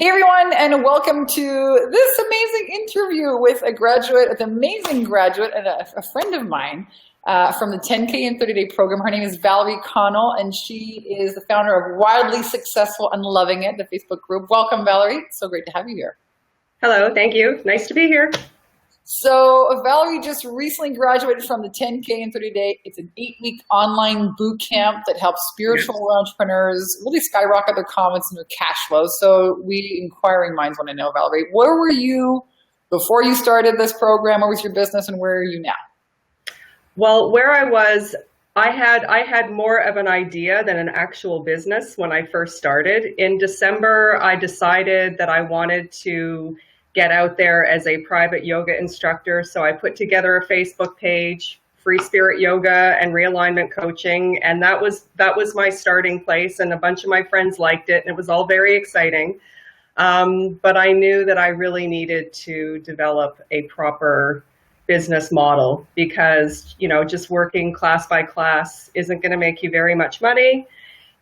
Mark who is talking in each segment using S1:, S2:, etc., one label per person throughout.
S1: Hey everyone, and welcome to this amazing interview with an amazing graduate and a friend of mine from the 10K and 30-day program. Her name is Valerie Connell, and she is the founder of Wildly Successful and Loving It, the Facebook group. Welcome, Valerie. It's so great to have you here.
S2: Hello, thank you. Nice to be here.
S1: So Valerie just recently graduated from the 10K and 30-day. It's an 8-week online boot camp that helps spiritual entrepreneurs really skyrocket their confidence and their cash flow. So we inquiring minds want to know, Valerie, where were you before you started this program? Where was your business, and where are you now?
S2: Well, where I was, I had more of an idea than an actual business when I first started. In December, I decided that I wanted to get out there as a private yoga instructor. So I put together a Facebook page, Free Spirit Yoga and Realignment Coaching. And that was my starting place. And a bunch of my friends liked it, and it was all very exciting. But I knew that I really needed to develop a proper business model because, just working class by class isn't going to make you very much money.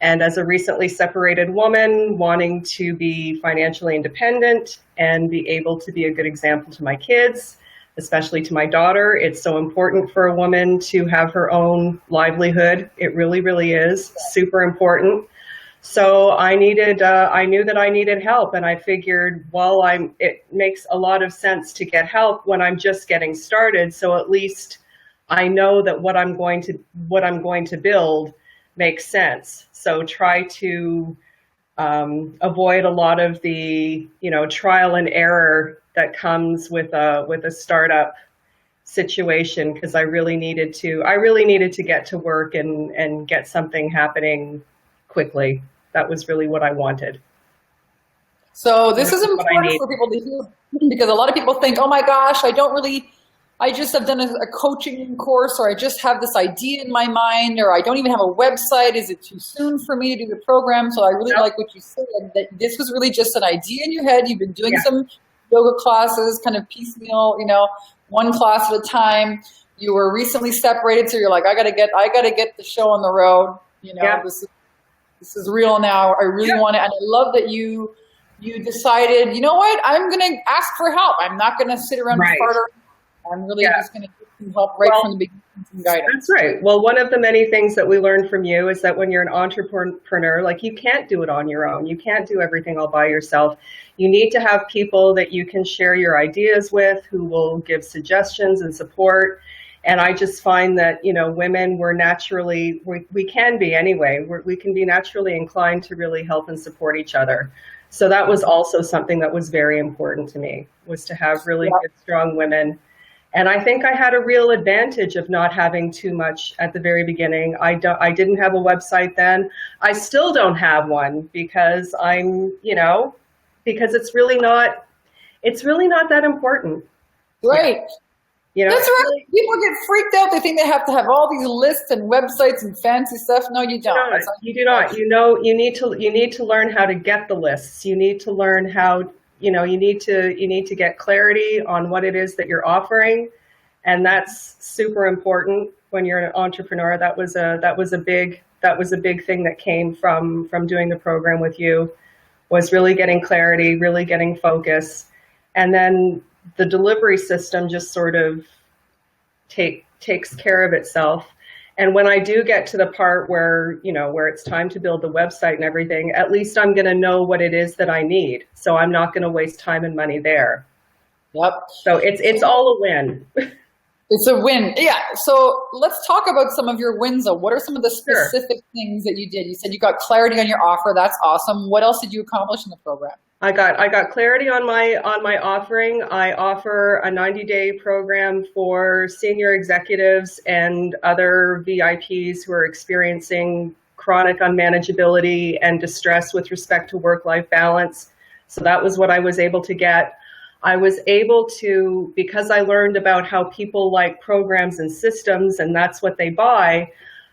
S2: And as a recently separated woman wanting to be financially independent and be able to be a good example to my kids, especially to my daughter, it's so important for a woman to have her own livelihood. It really, really is super important. So I knew that I needed help, and I figured, it makes a lot of sense to get help when I'm just getting started. So at least I know that what I'm going to build makes sense. So try to avoid a lot of the trial and error that comes with a startup situation, because I really needed to get to work and get something happening quickly. That was really what I wanted.
S1: So this is important for people to hear, because a lot of people think, oh my gosh, I just have done a coaching course, or I just have this idea in my mind, or I don't even have a website. Is it too soon for me to do the program? So I really like what you said, that this was really just an idea in your head. You've been doing some yoga classes, kind of piecemeal, one class at a time. You were recently separated, so you're like, I gotta get the show on the road. This is real now. I really want it. And I love that you decided, you know what, I'm gonna ask for help. I'm not gonna sit around and fart around. I'm really just going to get some help from the beginning, some guidance.
S2: That's right. Well, one of the many things that we learned from you is that when you're an entrepreneur, you can't do it on your own. You can't do everything all by yourself. You need to have people that you can share your ideas with, who will give suggestions and support. And I just find that, women, we can be anyway. We can be naturally inclined to really help and support each other. So that was also something that was very important to me, was to have really good, strong women. And I think I had a real advantage of not having too much at the very beginning. I didn't have a website then. I still don't have one because because it's really not that important.
S1: Right. That's right. People get freaked out. They think they have to have all these lists and websites and fancy stuff. No, you don't.
S2: You do not. You need to learn how to get the lists. You need to learn how. You need to get clarity on what it is that you're offering, and that's super important when you're an entrepreneur. That was a big thing that came from doing the program with you, was really getting clarity, really getting focus, and then the delivery system just sort of takes care of itself. And when I do get to the part where it's time to build the website and everything, at least I'm going to know what it is that I need. So I'm not going to waste time and money there.
S1: Yep.
S2: So it's all a win.
S1: It's a win. Yeah. So let's talk about some of your wins though. What are some of the specific things that you did? You said you got clarity on your offer. That's awesome. What else did you accomplish in the program?
S2: I got clarity on my offering. I offer a 90-day program for senior executives and other VIPs who are experiencing chronic unmanageability and distress with respect to work-life balance. So that was what I was able to get. I was able to, because I learned about how people like programs and systems, and that's what they buy,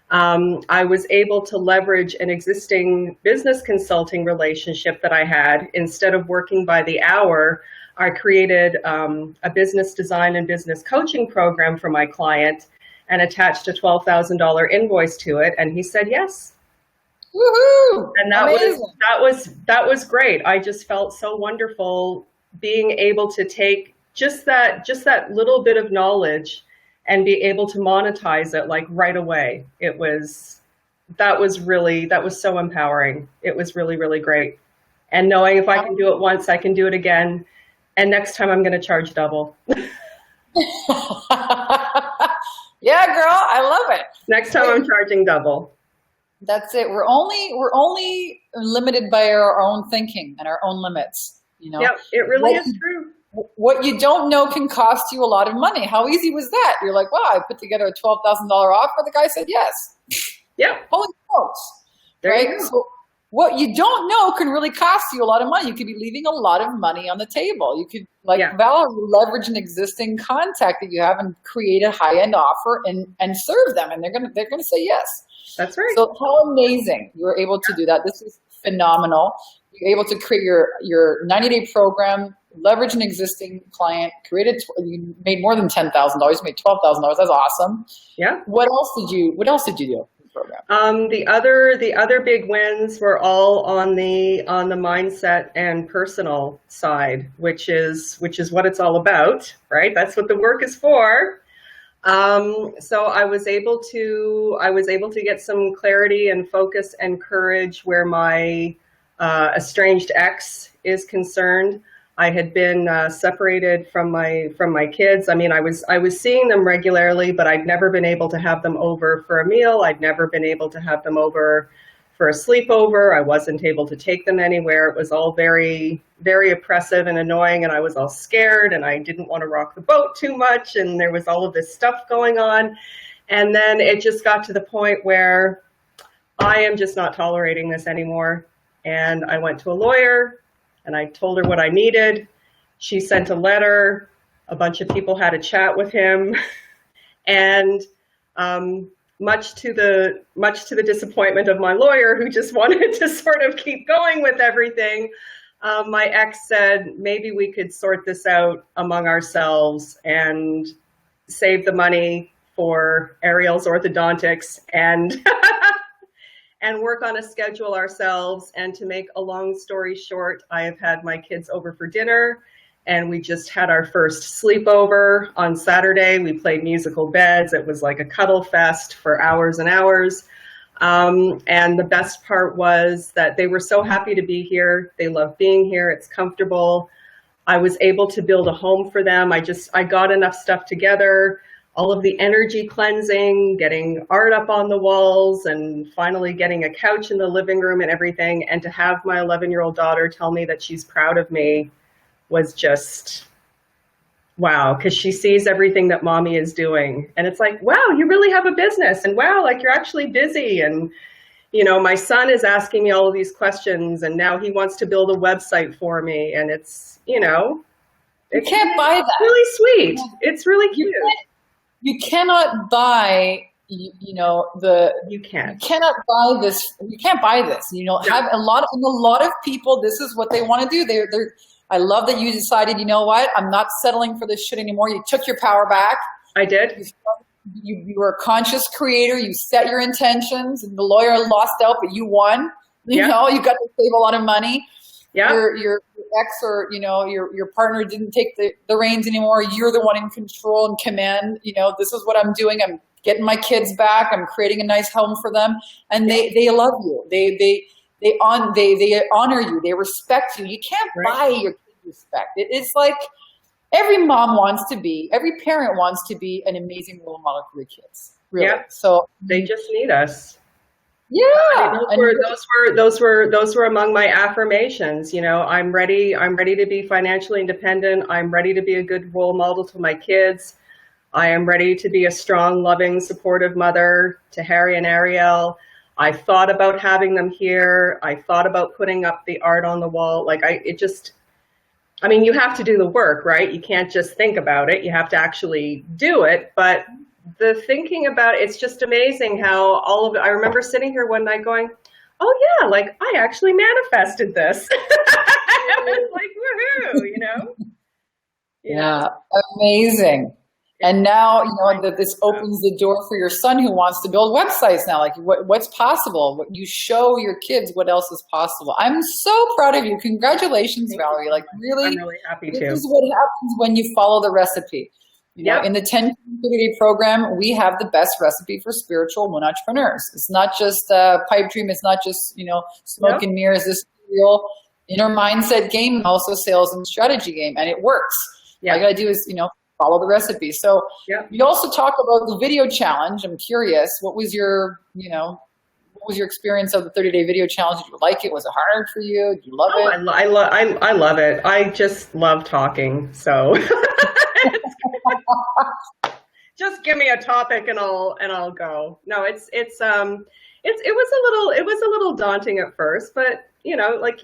S2: I was able to leverage an existing business consulting relationship that I had. Instead of working by the hour, I created a business design and business coaching program for my client and attached a $12,000 invoice to it. And he said yes.
S1: Woohoo!
S2: And that was great. I just felt so wonderful being able to take just that little bit of knowledge and be able to monetize it like right away. That was so empowering. It was really, really great. And knowing if I can do it once, I can do it again. And next time I'm going to charge double.
S1: Yeah, girl, I love it.
S2: Next time I'm charging double.
S1: That's it. We're only limited by our own thinking and our own limits. You know.
S2: Yep, it really is true.
S1: What you don't know can cost you a lot of money. How easy was that? You're like, wow, I put together a $12,000 offer. The guy said yes.
S2: Yeah.
S1: Holy smokes.
S2: There
S1: right?
S2: you go.
S1: So what you don't know can really cost you a lot of money. You could be leaving a lot of money on the table. You could, like Valerie, leverage an existing contact that you have and create a high-end offer and serve them, and they're gonna say yes.
S2: That's right.
S1: So how amazing you were able to do that. This is phenomenal. You're able to create your 90-day program, leverage an existing client, you made more than $10,000. You made $12,000. That's awesome.
S2: Yeah.
S1: What else did you do? Program.
S2: The other big wins were all on the mindset and personal side, which is what it's all about, right? That's what the work is for. So I was able to get some clarity and focus and courage where my estranged ex is concerned. I had been separated from my kids. I mean, I was seeing them regularly, but I'd never been able to have them over for a meal. I'd never been able to have them over for a sleepover. I wasn't able to take them anywhere. It was all very, very oppressive and annoying, and I was all scared, and I didn't want to rock the boat too much, and there was all of this stuff going on. And then it just got to the point where I am just not tolerating this anymore. And I went to a lawyer, and I told her what I needed. She sent a letter. A bunch of people had a chat with him. And much to the disappointment of my lawyer, who just wanted to sort of keep going with everything, my ex said, maybe we could sort this out among ourselves and save the money for Ariel's orthodontics and and work on a schedule ourselves. And to make a long story short, I have had my kids over for dinner, and we just had our first sleepover on Saturday. We played musical beds. It was like a cuddle fest for hours and hours. And the best part was that they were so happy to be here. They love being here. It's comfortable. I was able to build a home for them. I got enough stuff together. All of the energy cleansing, getting art up on the walls, and finally getting a couch in the living room and everything. And to have my 11-year-old daughter tell me that she's proud of me was just, wow, because she sees everything that mommy is doing. And it's like, wow, you really have a business, and wow, like you're actually busy. And, you know, my son is asking me all of these questions, and now he wants to build a website for me. And it's, you know,
S1: you can't buy that.
S2: It's really sweet. It's really cute.
S1: You cannot buy, you cannot buy this. You can't buy this. You know, have a lot of people. This is what they want to do. They're. I love that you decided. You know what? I'm not settling for this shit anymore. You took your power back.
S2: I did.
S1: You were a conscious creator. You set your intentions, and the lawyer lost out, but you won. You know, you got to save a lot of money. Yeah. Your ex or, you know, your partner didn't take the reins anymore. You're the one in control and command. You know, this is what I'm doing. I'm getting my kids back. I'm creating a nice home for them. And they love you. They honor you. They respect you. You can't buy your kids respect. It's like every parent wants to be an amazing role model for their kids. Really. Yeah. So
S2: they just need us.
S1: Yeah.
S2: I mean, those were among my affirmations. You know, I'm ready to be financially independent. I'm ready to be a good role model to my kids. I am ready to be a strong, loving, supportive mother to Harry and Ariel. I thought about having them here. I thought about putting up the art on the wall. I mean, you have to do the work, right? You can't just think about it. You have to actually do it. But the thinking about it's just amazing how I remember sitting here one night going, oh yeah, like I actually manifested this. I was like, woohoo, you know?
S1: Yeah, amazing. And now, that this opens the door for your son who wants to build websites now. Like, what's possible? You show your kids what else is possible. I'm so proud of you. Congratulations, Valerie. Like, really,
S2: I'm really happy too.
S1: This is what happens when you follow the recipe. In the 10-day program, we have the best recipe for spiritual women entrepreneurs. It's not just a pipe dream. It's not just, smoke and mirrors. This is a real inner mindset game, also sales and strategy game, and it works. All you got to do is, follow the recipe. So you also talk about the video challenge. I'm curious, what was your experience of the 30-day video challenge? Did you like it? Was it hard for you? Did you love it?
S2: I love it. I just love talking. So just give me a topic and I'll go. No, it was a little daunting at first, but like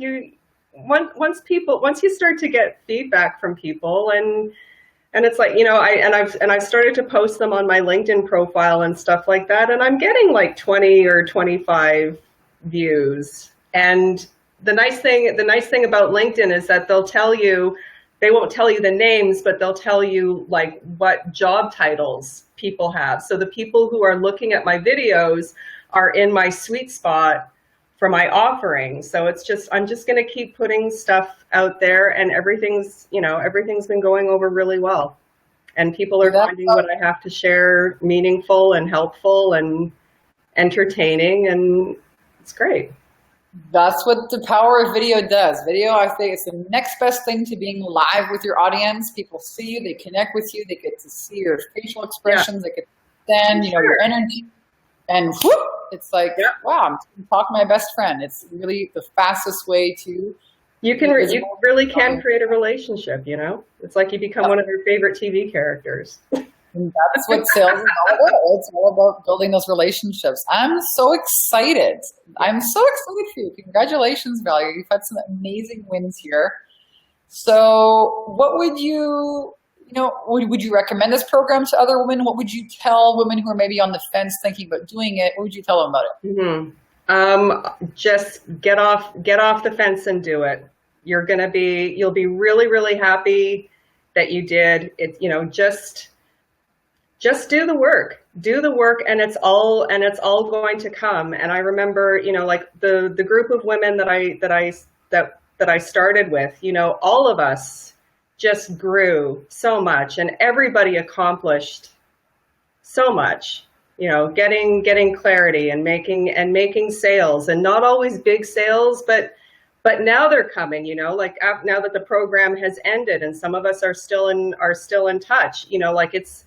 S2: once you start to get feedback from people and it's like, I've started to post them on my LinkedIn profile and stuff like that. And I'm getting like 20 or 25 views. And the nice thing about LinkedIn is that they won't tell you the names, but they'll tell you like what job titles people have. So the people who are looking at my videos are in my sweet spot for my offering. So I'm just going to keep putting stuff out there, and everything's been going over really well. And people are finding what I have to share meaningful and helpful and entertaining, and it's great.
S1: That's what the power of video does. Video, I think, is the next best thing to being live with your audience. People see you, they connect with you, they get to see your facial expressions, they get to understand, your energy, and whoop, it's like, wow, I'm talking to my best friend. It's really the fastest way to.
S2: You really can create a relationship. It's like you become one of your favorite TV characters.
S1: And that's what sales is all about. It's all about building those relationships. I'm so excited. I'm so excited for you. Congratulations, Valerie. You've had some amazing wins here. So what would you, would you recommend this program to other women? What would you tell women who are maybe on the fence thinking about doing it? What would you tell them about it?
S2: Just get off the fence and do it. You'll be really, really happy that you did it. Just do the work, and it's all going to come. And I remember, like the group of women that I started with, all of us just grew so much, and everybody accomplished so much, getting clarity and making sales, and not always big sales, but now they're coming, like now that the program has ended, and some of us are still in touch, like it's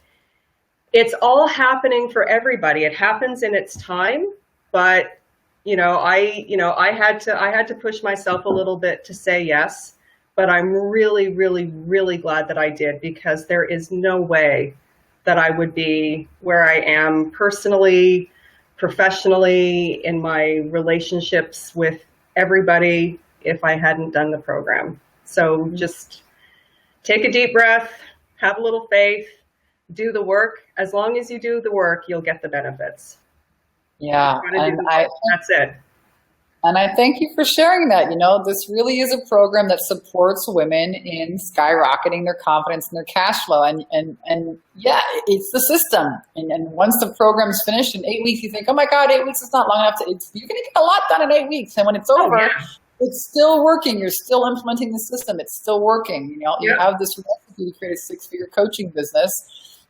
S2: all happening for everybody. It happens in its time, but I had to push myself a little bit to say yes, but I'm really, really, really glad that I did, because there is no way that I would be where I am personally, professionally, in my relationships with everybody if I hadn't done the program. So just take a deep breath, have a little faith, do the work. As long as you do the work, you'll get the benefits.
S1: Yeah,
S2: that's it.
S1: And I thank you for sharing that. This really is a program that supports women in skyrocketing their confidence and their cash flow. And yeah, it's the system. And once the program's finished in 8 weeks, you think, oh my God, 8 weeks is not long enough. You're going to get a lot done in 8 weeks. And when it's over, it's still working. You're still implementing the system. It's still working. You have this recipe to create a 6-figure coaching business.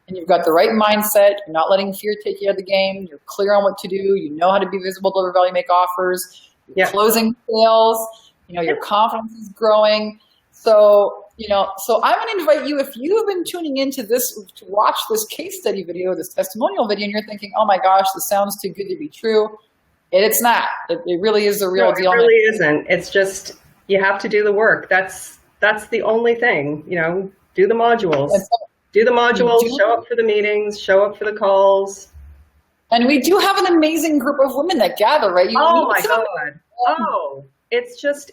S1: And you've got the right mindset. You're not letting fear take you out of the game. You're clear on what to do. You know how to be visible, deliver value, make offers. You're closing sales. Your confidence is growing. So, so I'm going to invite you, if you have been tuning into this, to watch this case study video, this testimonial video, and you're thinking, oh my gosh, this sounds too good to be true. It's not. It really is the real deal.
S2: It really isn't. It's just, you have to do the work. That's the only thing, do the modules. Do the modules, show up for the meetings, show up for the calls.
S1: And we do have an amazing group of women that gather, right?
S2: Oh my God. Oh, it's just,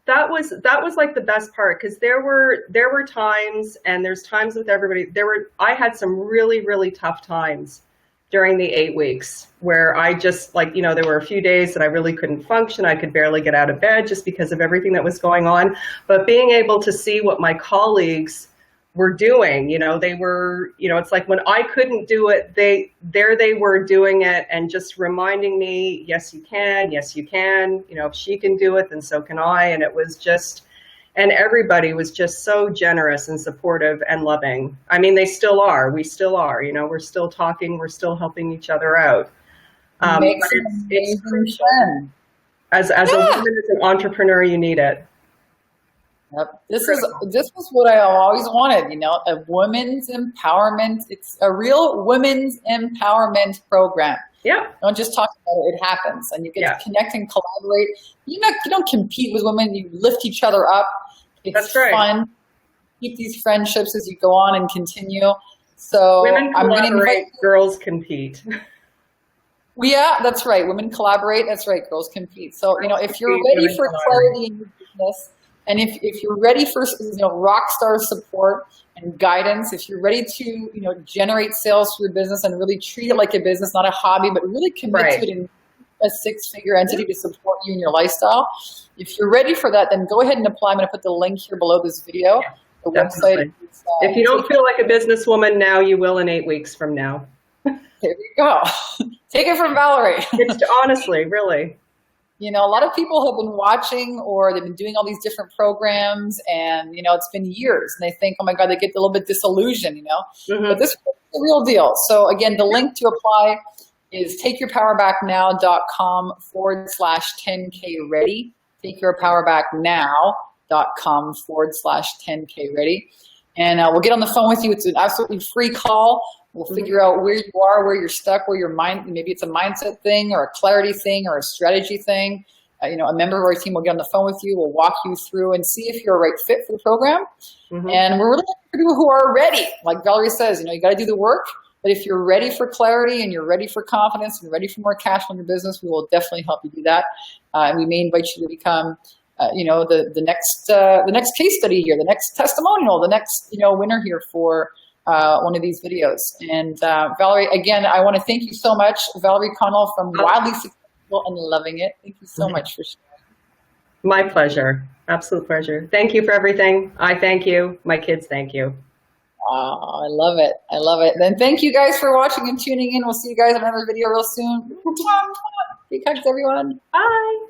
S2: that was like the best part, because there were times, and there's times with everybody, I had some really, really tough times during the 8 weeks where I just there were a few days that I really couldn't function. I could barely get out of bed just because of everything that was going on. But being able to see what my colleagues were doing. You know, they were, you know, it's like when I couldn't do it, they were doing it and just reminding me, yes, you can. Yes, you can. You know, if she can do it, then so can I. And it was just, and everybody was just so generous and supportive and loving. I mean, they still are. We still are. You know, we're still talking. We're still helping each other out.
S1: Makes
S2: It's crucial.
S1: sense.
S2: As a woman, as an entrepreneur, you need it.
S1: Yep. This was what I always wanted, you know, a women's empowerment. It's a real women's empowerment program.
S2: Yeah.
S1: Don't just talk about it, it happens. And you get to connect and collaborate. You don't compete with women, you lift each other up. It's
S2: That's right.
S1: fun. Keep these friendships as you go on and continue. So
S2: women
S1: I'm going to
S2: collaborate, girls compete.
S1: Yeah, that's right. Women collaborate. That's right. Girls compete. So, you know, if you're ready for clarity in your business, and if you're ready for, you know, rock star support and guidance, if you're ready to, you know, generate sales for your business and really treat it like a business, not a hobby, but really commit to it in a six-figure entity to support you in your lifestyle. If you're ready for that, then go ahead and apply. I'm going to put the link here below this video. The website.
S2: If you don't feel like a businesswoman now, you will in 8 weeks from now.
S1: There you go. Take it from Valerie.
S2: It's honestly, really.
S1: You know, a lot of people have been watching or they've been doing all these different programs and, you know, it's been years and they think, oh my God, they get a little bit disillusioned, you know, but this is the real deal. So again, the link to apply is takeyourpowerbacknow.com/10K ready. takeyourpowerbacknow.com/10K ready. And we'll get on the phone with you. It's an absolutely free call. We'll figure out where you are, where you're stuck, where your mind, maybe it's a mindset thing or a clarity thing or a strategy thing. You know, a member of our team will get on the phone with you. We'll walk you through and see if you're a right fit for the program. And we're really looking for people who are ready. Like Valerie says, you know, you got to do the work. But if you're ready for clarity and you're ready for confidence and ready for more cash on your business, we will definitely help you do that. And we may invite you to become, you know, the next case study here, the next testimonial, the next, you know, winner here for one of these videos. And Valerie, again, I want to thank you so much, Valerie Connell from Wildly Successful and Loving It. Thank you so much for sharing.
S2: My pleasure. Absolute pleasure. Thank you for everything. I thank you. My kids thank you.
S1: Oh, I love it. I love it. Then thank you guys for watching and tuning in. We'll see you guys in another video real soon. Big hugs, everyone.
S2: Bye.